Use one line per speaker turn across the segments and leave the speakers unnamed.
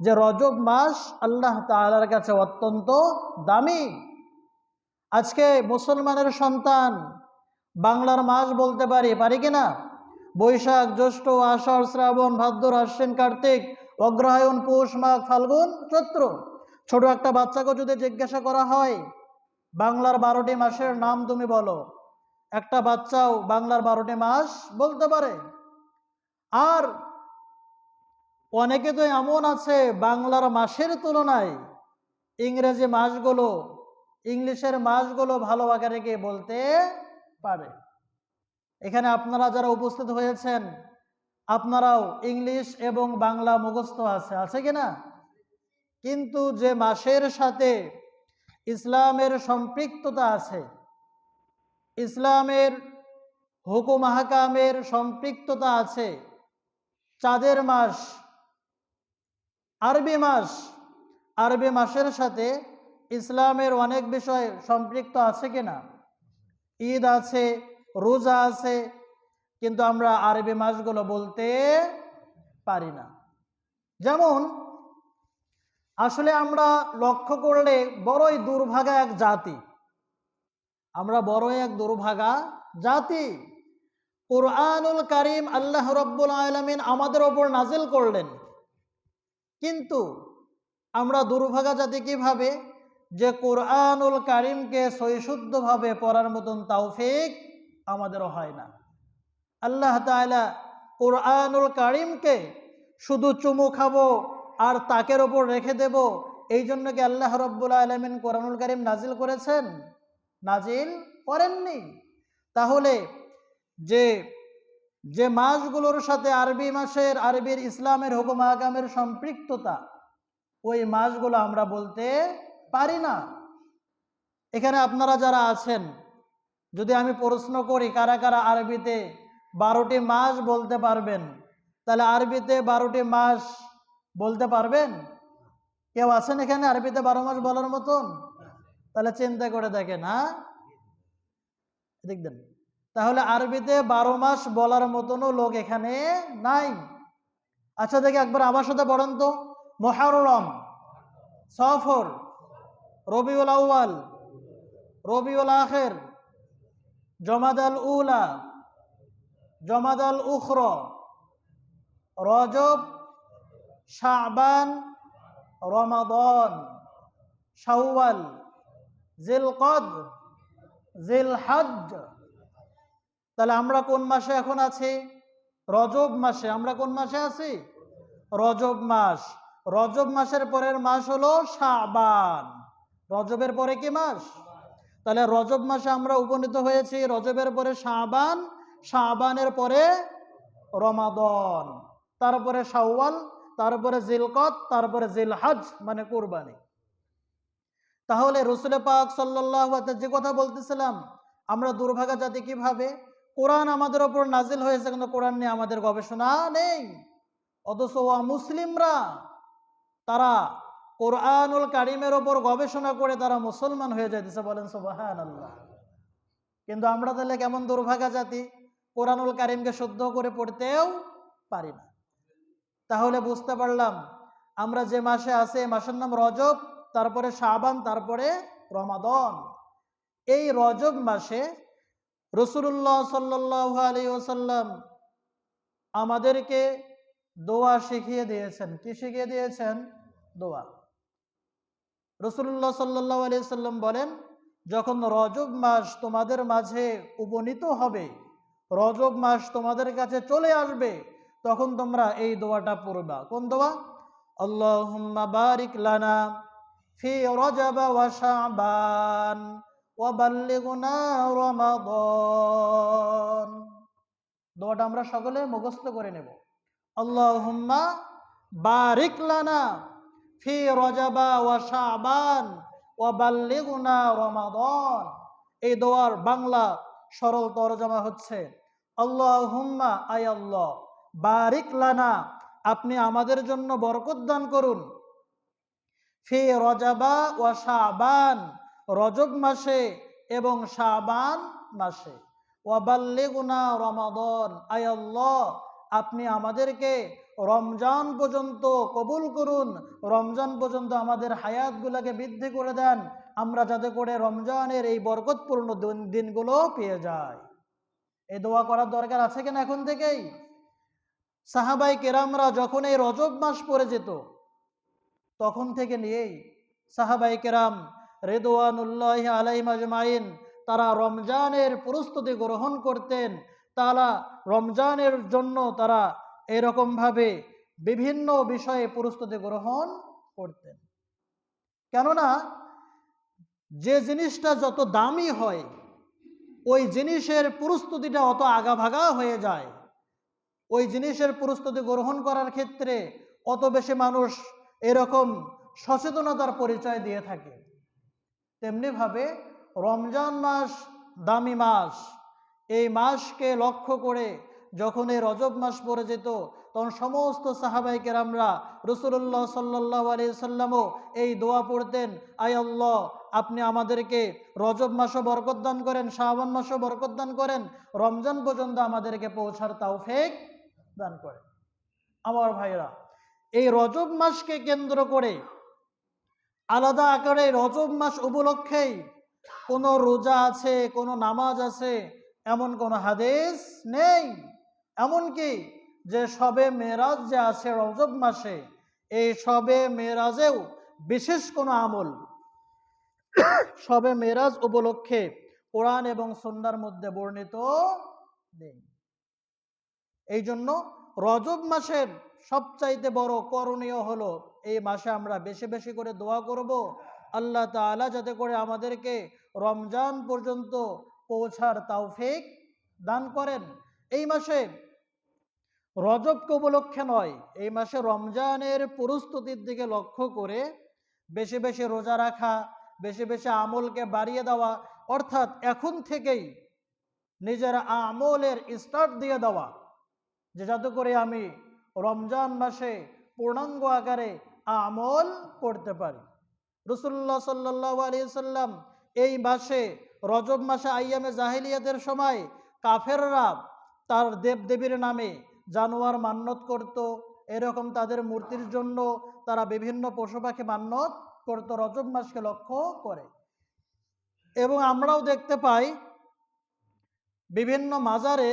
যে রজব মাস আল্লাহ তাআলার কাছে অত্যন্ত দামি। আজকে মুসলমানের সন্তান বাংলার মাস বলতে পারি কিনা? বৈশাখ, জ্যৈষ্ঠ, আষাঢ়, শ্রাবণ, ভাদ্র, আশ্বিন, কার্তিক, অগ্রহায়ণ, পৌষ, মাঘ, ফাল্গুন, চৈত্র। ছোট একটা বাচ্চাকে যদি জিজ্ঞাসা করা হয় বাংলার 12টি মাসের নাম তুমি বলো, একটা বাচ্চাও বাংলার 12টি মাস বলতে পারে। আর অনেকে তো এমন আছে বাংলার মাসের তুলনায় ইংরেজি মাসগুলো, ইংলিশের মাসগুলো ভালো আকারে গিয়ে বলতে পারে। এখানে আপনারা যারা উপস্থিত হয়েছেন আপনারাও ইংলিশ এবং বাংলা মুখস্থ আছে কিনা? কিন্তু যে মাসের সাথে ইসলামের সম্পৃক্ততা আছে, ইসলামের হুকুম আহকামের সম্পৃক্ততা আছে, চাঁদের মাস, আরবি মাস, আরবি মাসের সাথে ইসলামের অনেক বিষয় সম্পৃক্ত আছে কিনা? ঈদ আছে, রোজা আছে, কিন্তু আমরা আরবি মাসগুলো বলতে পারি না। যেমন আসলে আমরা লক্ষ্য করলে বড়ই দুর্ভাগা এক জাতি, আমরা বড়ই এক দুর্ভাগা জাতি। কুরআনুল কারীম আল্লাহ রাব্বুল আলামিন আমাদের ওপর নাজিল করলেন, কিন্তু আমরা দুর্ভাগা জাতি কিভাবে যে কুরআনুল কারীমকে সহিশুদ্ধভাবে পড়ার মতন তৌফিক আমাদেরও হয় না। আল্লাহ তাআলা কুরআনুল কারীমকে শুধু চুমু খাবো আর তাকের ওপর রেখে দেব এই জন্য কি আল্লাহ রাব্বুল আলামিন কুরআনুল কারীম নাজিল করেছেন? নাজিল করেননি। তাহলে যে যে মাসগুলোর সাথে আরবি মাসের, আরবির ইসলামের হুকুম আহকামের সম্পৃক্ততা, ওই মাসগুলো আমরা বলতে পারি না। এখানে আপনারা যারা আছেন, যদি আমি প্রশ্ন করি কারা কারা আরবিতে 12টি মাস বলতে পারবেন, তাহলে আরবিতে 12টি মাস বলতে পারবেন? কেউ আছেন এখানে আরবিতে 12 মাস বলার মতন? তাহলে চিন্তা করে দেখেন। হ্যাঁ, দেখবেন তাহলে আরবিতে 12 মাস বলার মতনও লোক এখানে নাই। আচ্ছা দেখে একবার আমার সাথে পড়েন তো। মুহররম, সফর, রবিউল আউয়াল, রবিউল আখির, জমাদাল উলা, জমাদাল উখরা, রজব, শাবান, রমাদান, শাওয়াল, জিলকদ, জিলহজ্জ। তাহলে আমরা কোন মাসে এখন আছি? রজব মাসে। আমরা কোন মাসে আছি? রজব মাস। রজব মাসের পরের মাস হলো শাবান। রজবের পরে কি মাস? তাহলে রজব মাসে আমরা উপনীত হয়েছি। রজবের পরে শাবান, শাবানের পরে রমাদান, তারপরে শাওয়াল, তারপরে জিলকদ, তারপরে জিলহজ মানে কুরবানি। তাহলে রাসূল পাক সাল্লাল্লাহু আলাইহি ওয়াসাল্লাম যে কথা বলতেছিলাম, আমরা দুর্ভাগা জাতি কিভাবে? কোরআন আমাদের ওপর নাজিল হয়েছে কিন্তু কোরআন নিয়ে আমাদের গবেষণা নেই। অথচ মুসলিমরা তারা কোরআনুল কারীমের ওপর গবেষণা করে তারা মুসলমান হয়ে যাইতেছে। বলেন সুবহানাল্লাহ। কিন্তু আমরা তাহলে কেমন দুর্ভাগা জাতি, কোরআনুল কারীমকে শুদ্ধ করে পড়তেও পারি না। তাহলে বুঝতে পারলাম আমরা যে মাসে আছি এই মাসের নাম রজব, তারপরে শাবান, তারপরে রমাদান। এই রজব মাসে রাসূলুল্লাহ সাল্লাল্লাহু আলাইহি ওয়াসাল্লাম আমাদেরকে দোয়া শিখিয়ে দিয়েছেন। কি শিখিয়ে দিয়েছেন? দোয়া। রাসূলুল্লাহ সাল্লাল্লাহু আলাইহি ওয়াসাল্লাম বলেন, যখন রজব মাস তোমাদের মাঝে উপনীত হবে, রজব মাস তোমাদের কাছে চলে আসবে, তখন তোমরা এই দোয়াটা পড়বা। কোন দোয়া? আল্লাহুম্মা বারিক লানা ফি রজব ওয়া শাবান ওয়া বাল্লিগনা রমাদান। দোয়াটা আমরা সকলে মুখস্থ করে নেব। আল্লাহুম্মা বারিক লানা ফি রজব ওয়া শাবান ওয়া বাল্লিগনা রমাদান। এই দোয়ার বাংলা সরল তরজমা হচ্ছে আল্লাহুম্মা, আয় আল্লাহ, বারিক লানা, আপনি আমাদের জন্য বরকত দান করুন, ফি রজবা ওয়া শাবান, রজব মাসে এবং শাবান মাসে, ওয়া বাল্লিগুনা রমাদান, আয় আল্লাহ, আপনি আমাদেরকে রমজান পর্যন্ত কবুল করুন, রমজান পর্যন্ত আমাদের হায়াতগুলোকে বৃদ্ধি করে দেন, আমরা যাতে করে রমজানের এই বরকতপূর্ণ দিনগুলো পেয়ে যাই। এই দোয়া করার দরকার আছে কিনা এখন থেকেই? সাহাবাই কেরামরা যখন এই রজব মাস পড়ে যেত তখন থেকে নিয়েই সাহাবাই কেরাম রিদওয়ানুল্লাহি আলাইহিম আজমাইন তারা রমজানের প্রস্তুতি গ্রহণ করতেন। তারা রমজানের জন্য তারা এরকমভাবে বিভিন্ন বিষয়ে প্রস্তুতি গ্রহণ করতেন। কেননা যে জিনিসটা যত দামি হয় ওই জিনিসের প্রস্তুতিটা অত আগাভাগা হয়ে যায়। ওই জিনিসের প্রস্তুতি গ্রহণ করার ক্ষেত্রে অত বেশি মানুষ এরকম সচেতনতার পরিচয় দিয়ে থাকে। তেমনিভাবে রমজান মাস দামি মাস, এই মাসকে লক্ষ্য করে যখন এই রজব মাস পড়ে যেত তখন সমস্ত সাহাবাই কেরামরা রাসূলুল্লাহ সাল্লাল্লাহু আলাইহি সাল্লামও এই দোয়া পড়তেন, আয় আল্লাহ আপনি আমাদেরকে রজব মাসও বরকত দান করেন, শাবান মাসও বরকত দান করেন, রমজান পর্যন্ত আমাদেরকে পৌঁছার তৌফিক দান করেন। আমার ভাইরা, এই রজব মাসকে কেন্দ্র করে আলাদা আকারে রজব মাস উপলক্ষেই কোনো রোজা আছে, কোনো নামাজ আছে এমন কোনো হাদিস নেই। এমনকি যে শবে মেরাজ যে আছে রজব মাসে, এই শবে মেরাজেও বিশেষ কোনো আমল শবে মেরাজ উপলক্ষে কোরআন এবং সুন্নাহর মধ্যে বর্ণিত নেই। এই জন্য রজব মাসের সবচাইতে বড় করণীয় হলো এই মাসে আমরা বেশি বেশি করে দোয়া করব, আল্লাহ তাআলা যাতে করে আমাদেরকে রমজান পর্যন্ত পৌঁছার তৌফিক দান করেন। এই মাসে রজবকে উপলক্ষে নয়, এই মাসে রমজানের প্রস্তুতির দিকে লক্ষ্য করে বেশি বেশি রোজা রাখা, বেশি বেশি আমলকে বাড়িয়ে দেওয়া, অর্থাৎ এখন থেকেই নিজের আমলের স্টার্ট দিয়ে দেওয়া যে যাতে করে আমি রমজান মাসে পূর্ণাঙ্গ আকারে আমল করতে পারি। রাসূলুল্লাহ সাল্লাল্লাহু আলাইহি সাল্লাম এই মাসে রজব মাসে আইয়ামে জাহিলিয়াতের সময় কাফেররা তার দেবদেবীর নামে জানোয়ার মান্যত করত, এরকম তাদের মূর্তির জন্য তারা বিভিন্ন পশু পাখি মান্যত করত রজব মাসকে লক্ষ্য করে। এবং আমরাও দেখতে পাই বিভিন্ন মাজারে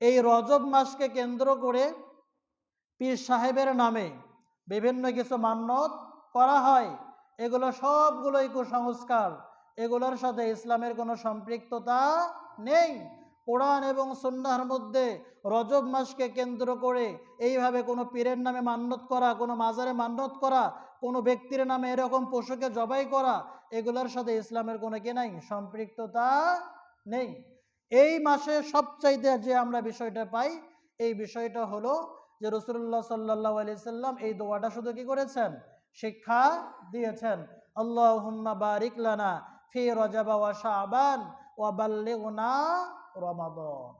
এই রজব মাসকে কেন্দ্র করে পীর সাহেবের নামে বিভিন্ন কিছু মান্যত করা হয়। এগুলো সবগুলোই কুসংস্কার, এগুলোর সাথে ইসলামের কোনো সম্পৃক্ততা নেই। কোরআন এবং সুন্নাহর মধ্যে রজব মাসকে কেন্দ্র করে এইভাবে কোনো পীরের নামে মান্যত করা, কোনো মাজারে মান্যত করা, কোনো ব্যক্তির নামে এরকম পশুকে জবাই করা, এগুলোর সাথে ইসলামের কোনো কি নাই, সম্পৃক্ততা নেই। এই মাসে সবচাইতে যে আমরা বিষয়টা পাই, এই বিষয়টা হলো যে রাসূলুল্লাহ সাল্লাল্লাহু আলাইহি সাল্লাম এই দোয়াটা শুধু কি করেছেন, শিক্ষা দিয়েছেন, আল্লাহুম্মা বারিক লানা ফি রজব ওয়া শাবান ওয়া বাল্লিগনা রমাদান।